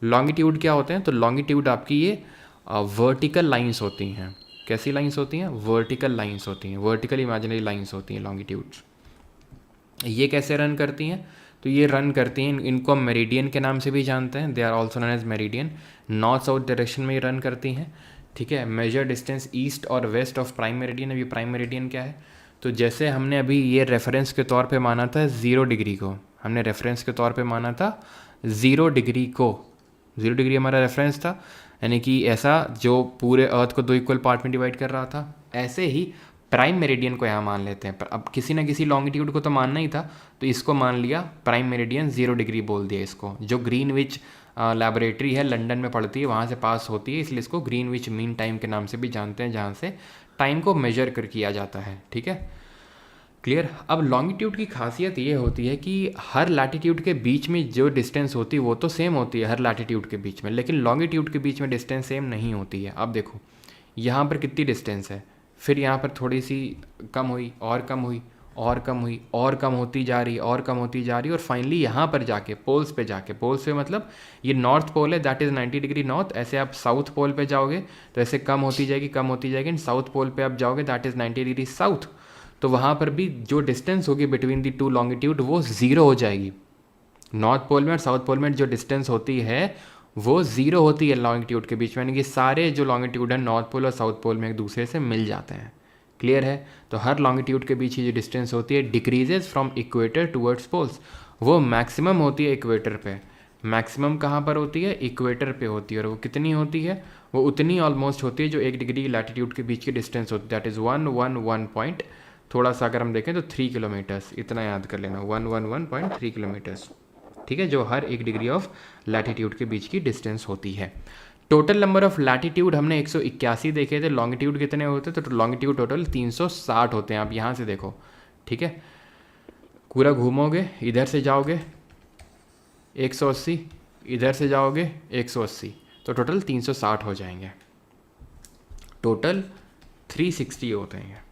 Longitude क्या होते हैं? तो लॉन्गिट्यूड आपकी ये वर्टिकल लाइंस होती हैं। कैसी लाइंस होती हैं? वर्टिकल लाइंस होती हैं, वर्टिकल इमेजिनरी लाइंस होती हैं लॉन्गिट्यूड्स। ये कैसे रन करती हैं? तो ये रन करती हैं, इनको हम मेरिडियन के नाम से भी जानते हैं, they are also known as meridian. North south direction में ये रन करती हैं, ठीक है। मेजर डिस्टेंस ईस्ट और वेस्ट ऑफ प्राइम मेरिडियन। अभी प्राइम मेरिडियन क्या है? तो जैसे हमने अभी ये रेफरेंस के तौर पे माना था 0 डिग्री को, हमने रेफरेंस के तौर पे माना था 0 डिग्री को, 0 डिग्री हमारा रेफरेंस था, यानी कि ऐसा जो पूरे अर्थ को 2 इक्वल पार्ट में डिवाइड कर रहा था। ऐसे ही प्राइम मेरिडियन को यहाँ मान लेते हैं, पर अब किसी ना किसी लॉन्गिट्यूड को तो मानना ही था, तो इसको मान लिया प्राइम मेरिडियन, 0 डिग्री बोल दिया इसको। जो ग्रीनविच लैबोरेटरी है लंदन में पड़ती है, वहाँ से पास होती है, इसलिए इसको ग्रीनविच मीन टाइम के नाम से भी जानते हैं, जहाँ से टाइम को मेजर कर किया जाता है, ठीक है। क्लियर। अब लॉन्गिट्यूड की खासियत ये होती है कि हर लैटिट्यूड के बीच में जो डिस्टेंस होती है वो तो सेम होती है हर लैटिट्यूड के बीच में, लेकिन लॉन्गिट्यूड के बीच में डिस्टेंस सेम नहीं होती है। अब देखो यहाँ पर कितनी डिस्टेंस है, फिर यहाँ पर थोड़ी सी कम हुई और कम हुई और कम हुई और कम होती जा रही और कम होती जा रही, और फाइनली यहाँ पर जाके पोल्स पे जाके, पोल्स पे मतलब ये नॉर्थ पोल है दैट इज़ 90 डिग्री नॉर्थ, ऐसे आप साउथ पोल पे जाओगे तो ऐसे कम होती जाएगी कम होती जाएगी, एंड साउथ पोल पे आप जाओगे दैट इज़ 90 डिग्री साउथ, तो वहाँ पर भी जो डिस्टेंस होगी बिटवीन दी टू लॉन्गिट्यूड वो ज़ीरो हो जाएगी। नॉर्थ पोल में और साउथ पोल में जो डिस्टेंस होती है वो ज़ीरो होती है लॉन्गिट्यूड के बीच में, यानी कि सारे जो लॉन्गिट्यूड है नॉर्थ पोल और साउथ पोल में एक दूसरे से मिल जाते हैं। क्लियर है। तो हर लॉन्गिट्यूड के बीच की जो डिस्टेंस होती है decreases from equator towards poles, वो मैक्सिमम होती है इक्वेटर पे। मैक्सिमम कहाँ पर होती है? इक्वेटर पे होती है, और वो कितनी होती है? वो उतनी ऑलमोस्ट होती है जो 1 डिग्री लैटिट्यूड के बीच की डिस्टेंस होती है, दैट इज़ 111 पॉइंट, थोड़ा सा अगर हम देखें तो 3 किलोमीटर्स, इतना याद कर लेना, 111.3 किलोमीटर्स, ठीक है, जो हर 1 डिग्री ऑफ लैटिट्यूड के बीच की डिस्टेंस होती है। टोटल नंबर ऑफ लैटिट्यूड हमने 181 देखे थे, लॉन्गिट्यूड कितने होते हैं? तो लॉन्गिट्यूड टोटल 360 होते हैं। आप यहाँ से देखो, ठीक है, पूरा घूमोगे, इधर से जाओगे 180, इधर से जाओगे 180, तो टोटल 360 हो जाएंगे, टोटल 360 होते हैं।